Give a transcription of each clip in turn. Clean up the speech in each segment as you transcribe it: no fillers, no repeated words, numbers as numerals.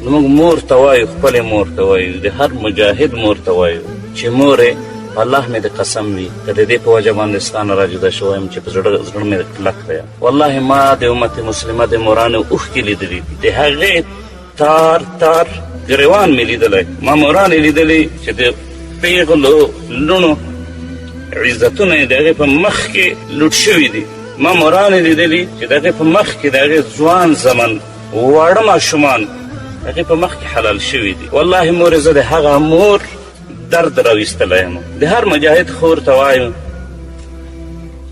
زموږ مور ته وایو، خپلې مور ته وایو، د هر مجاهد مور ته وایو چې مورې الله مې د قسم وي که د دې په وجه باندې ستا نه راجدا شوی یم چې په زړه مې کلک دی. والله ما د امت مسلمه د مورانو اوښکې لیدلي دي، د هغې تار تار ګریوان مې لیدلی، ما مورانې لیدلي چې د پیغلو لوڼو عزتونه یې د هغې په مخ کې لوټ شوي دي. ما مورانې لیدلي چې د هغې په مخ کې د هغې ځوان زمن واړه ماشومان هغې په مخ کې حلال شوي دي. والله مورې زه د هغه مور درد راویستلی یم. د هر مجاهد خور ته وایم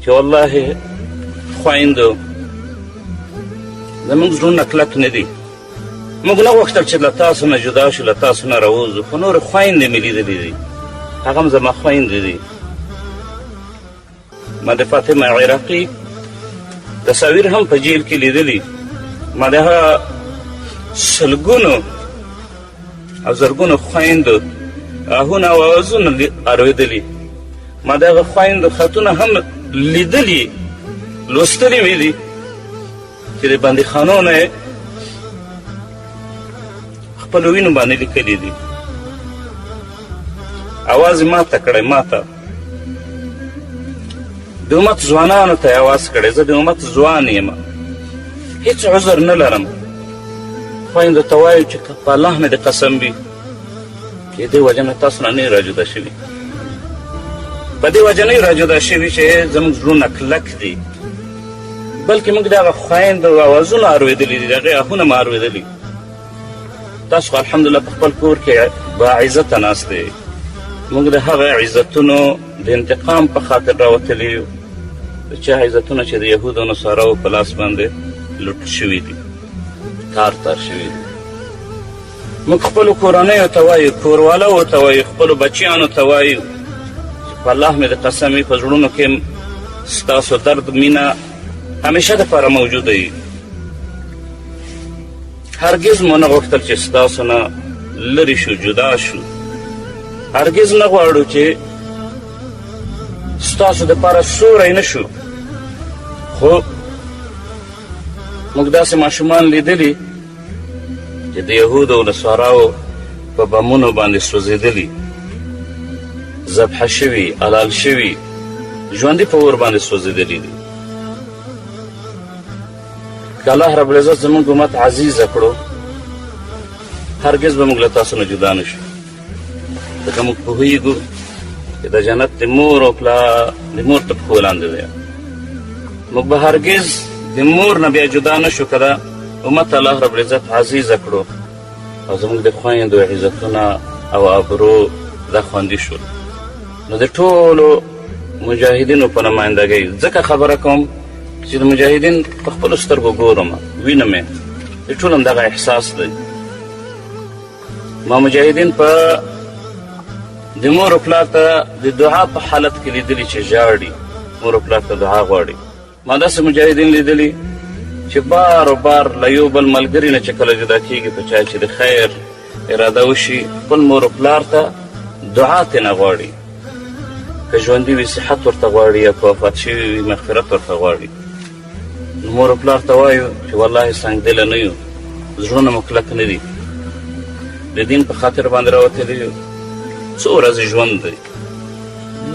چې والله خویندو زموږ زړونه کلک نه دي، موږ نه غوښتل چې له تاسو نه جدا شو، له تاسو نه راوځو، خو نورې خویندې مې لیدلي دي، هغه هم زما خویندې دي. ما د فاطمه عراقي تصاویر هم په جیل کې لیدلي، ما د هغه سلګونو او زرګونو خویندو آهونه او اوازونه اورېدلي، ما د هغه خویندو خطونه هم لیدلي، لوستلي مې دي چې د بندیخانو نه یې خپلو وینو باندې لیکلي دي. اواز یې ماته کړی، ماته د امت ځوانانو ته یې اواز کړی. زه د امت ځوان یم، هېڅ عذر نه لرم. خویندو ته وایو چې په الله مې د قسم وي چې دې وجه نه تاسو نه نه راجدا شوي، په دې وجه نه راجدا شوي چې زموږ زړونه کلک دي، بلکې موږ د هغه خویندو اوازونه اورېدلي دي، د هغې آهونه مو اورېدلي. تاسو خو الحمدلله په خپل کور کې باعزته ناست دی، موږ د هغه عزتونو د انتقام په خاطر راوتلي یو، د چا عزتونه چې د یهودو او نصاراو په لاس باندې لوټ شوي دي، تار تار شوي دي. موږ خپلو کورنیو ته وایو، کوروالو ته وایو، خپلو بچیانو ته وایو چې په الله مې د قسم وي په زړونو کې ستاسو درد مینه همیشه دپاره موجوده وي. هرګز مو نه غوښتل چې ستاسو نه لرې شو، جدا شو، هرګز نه غواړو چې ستاسو دپاره سوری نه شو. خو موږ داسې ماشومان لیدلي چې د یهودو او نصاراو په بمونو باندې سوځېدلي، ذبحه شوي، حلال شوي، ژوندي په اور باندې سوځېدلي دي. که الله رب العزت زموږ امت عزیزه کړو، هرګز به موږ له تاسو نه جدا نه شو، ځکه موږ پوهېږو چې د جنت د مور او پلار د مور تر پښو لاندې دی. موږ به هرګز د مور نه بیا جدا نه شو که دا امت الله رب العزت عزیزه کړو او زموږ د خویندو عزتونه او ابرو دا خوندي شول. نو د ټولو مجاهدینو په نمایندګۍ ځکه خبره کوم چې د مجاهدین په خپلو سترګو ګورم، وینم یې، د ټول هم دغه احساس دی. ما مجاهدین په د مور و پلار ته د دعا په حالت کې لیدلي چې ژاړي، مور و پلار ته دعا غواړي. ما داسې مجاهدین لیدلي چې بار و بار له یو بل ملګري نه چې کله جدا کېږي په چا چې د خیر اراده وشي، خپل مور و پلار ته دعا ترېنه غواړي، که ژوندي وي صحت ورته غواړي، یا که وفات شوي وي مغفرت ورته غواړي. نو مور و پلار ته وایو چې والله سنګدله نه یو، زړونه مو کلک نه دي، د دین په خاطر باندې راوتلي یو. څو ورځې ژوند دی،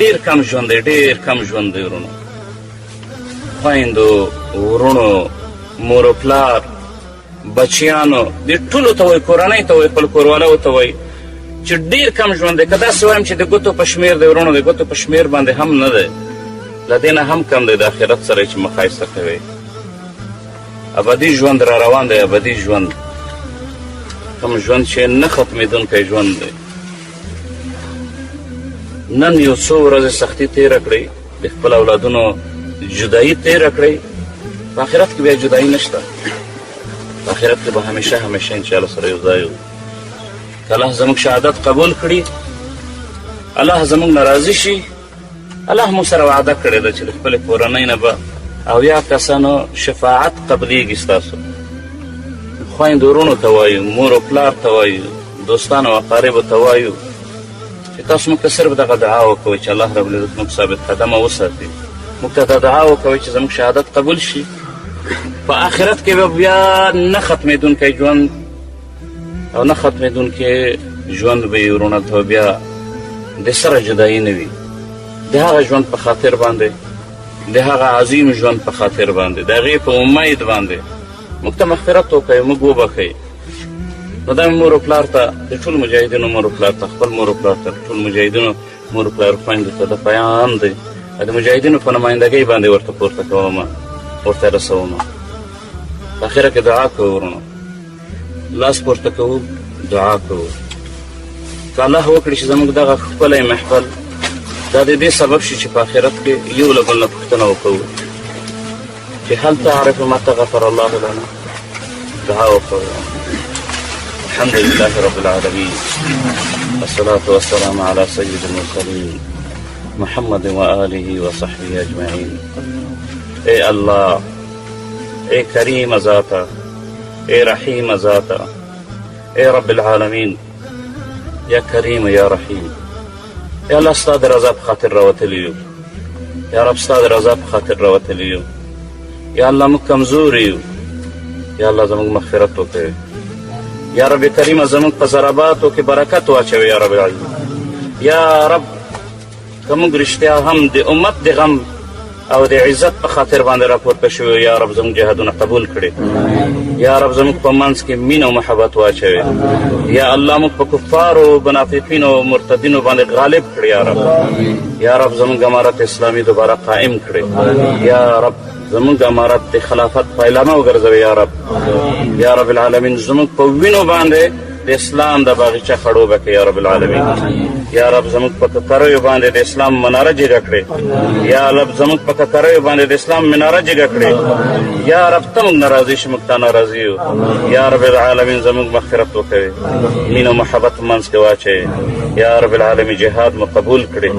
ډېر کم ژوند دی، ډېر کم ژوند دی. ورونو، خویندو، ورونو، مور و پلار، بچیانو، دې ټولو ته وایي، کورنۍ ته وایي، خپل کوروالو ته وایي چې ډېر کم ژوند دی. که داسې وایم چې د ګوتو په شمېر دی ورونو، د ګوتو په شمېر باندې هم نه دی، له دې نه هم کم دی د آخرت سره چې مقایسه کوي. ابدي ژوند را روان دی، ابدي ژوند، کوم ژوند چې نه ختمېدونکی ژوند دی. نن یو څو ورځې سختي تېره کړئ، د خپل اولادونو جدایي تېره کړئ، په آخرت کې بیا جدایي نشته، په آخرت کې به همیشه همیشه انشاءالله سره یو ځای یو. که الله زموږ شهادت قبول کړي، الله زموږ نه راضي شي، الله مو سره وعده کړې ده چې د خپلې کورنۍ نه به 80 کسانو شفاعت قبلیږي ستاسو. خویندو ورونو ته وایو، مور و پلار ته وایو، دوستانو او اقاربو ته وایو چې تاسو موږ ته صرف دغه دعا وکوئ چې الله رب العزت موږ ثابت قدمه وساتي. موږ ته دا دعا وکوئ چې زموږ شهادت قبول شي، په آخرت کې به بیا نه ختمېدونکی ژوند او نه ختمېدونکی ژوند به یې ورونه ته بیا د سره جدایي نه وي. د هغه ژوند په خاطر باندې، د هغه عظیم ژوند په خاطر باندې، د هغې په امید باندې موږ ته مغفرت وکړئ، موږ وبښئ. نو دا مور و پلار ته، د ټولو مجاهدینو مور و پلار ته، خپل مور و پلار ته، ټول مجاهدینو مور و پلار خویندو ته د پیغام دی، د مجاهدینو په نمایندګۍ باندې ورته پورته کومه، ورته رسومه. په اخره کې دعا کوو ورونو، لاس پورته کوو، دعا کوو. که الله وکړي چې زموږ دغه ښکلی محفل دا د دې سبب شي چې په آخرت کې یو له بل نه پوښتنه وکړو چې هل تعرف متى غفر الله لنا. دعا وکړو. الحمد لله رب العالمين والصلاة والسلام على سيد المرسلين محمد وآله وصحبه أجمعين. اے الله، اے کریم ذاتا، اے رحیم ذاتا، اے رب العالمین، یا کریم یا رحیم. یا الله ستا د رضا په خاطر راوتلي یو، یا رب ستا د رضا په خاطر راوتلي یو. یا الله موږ کمزوري یو، یا الله زموږ مغفرت وکړي. یا رب کریمه زموږ په ضرباتو کې برکت واچوي یا رب العالمین. یا رب که موږ رښتیا هم د امت د غم او د عزت په خاطر باندې راپورته شوي، یا رب زموږ جهادونه قبول کړي. یا رب زموږ په منځ کې مینه او محبت واچوي. یا الله موږ په کفارو، منافقینو او مرتدینو باندې غالب کړي یا رب. یا رب زموږ امارت اسلامي دوباره قائم کړي. یا رب زموږ امارت د خلافت پیلامه وګرځوي یا رب. یا رب العالمین زموږ په وینو باندې د اسلام د باغچه خړوبه کړي یا رب العالمین. یا رب زموږ په ککریو باندې د اسلام مناره جګه کړي. یا رب زموږ په ککریو باندې د اسلام مناره جګه کړي. یا رب ته موږ ناراضي شي، موږ ته ناراضي یو. یا رب العالمین زموږ مغفرت وکوي، مینه او محبت منځ کې واچوي. یا رب العالمین جهاد مو قبول کړي،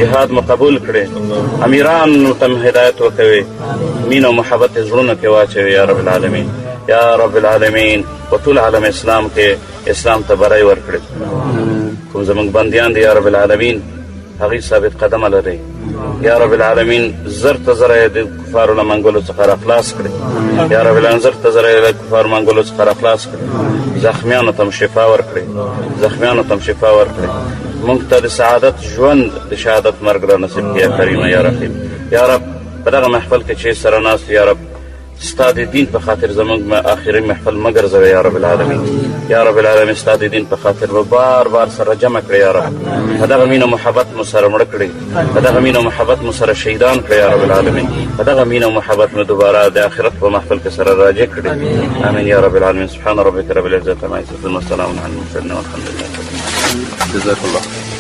جهاد مو قبول کړي. امیرانو ته هدایت وکوي، مینه او محبت زړونو کې واچوي یا رب العالمین. یا رب العالمین په ټول عالم اسلام کې اسلام ته بری ورکړي. کوم زموږ بندیان دي یا رب العالمین هغوی ثابت قدمه لري. یا رب العالمین زر ته زره د کفارو له منګولو څخه راخلاص کړي. یا رب العالمین زر ته زره د کفارو منګولو څخه راخلاص کړي. زخمیانو ته شفا ورکړي، زخمیانو ته شفا ورکړي. موږ ته د سعادت ژوند، د شهادت مرګ را نصیب کړي یا کریم یا رحیم. یا رب په دغه محفل کې چې سره ناست یا رب ستا د دین په خاطر زموږ آخري محفل مه ګرځوي یا رب العالمین. یا رب العالمین ستا د دین په خاطر به بار بار سره جمع کړي یا رب. په دغه مینه محبت مو سره مړه کړي، په دغه مینه محبت مو سره شهیدان کړي یا رب العالمین. په دغه مینه محبت مو دوباره د آخرت په محفل کې سره راجع کړي. آمین یا رب العالمین. سبحان ربک رب العزة عما یصفون وسلام علی المرسلین والحمد لله. جزاک الله.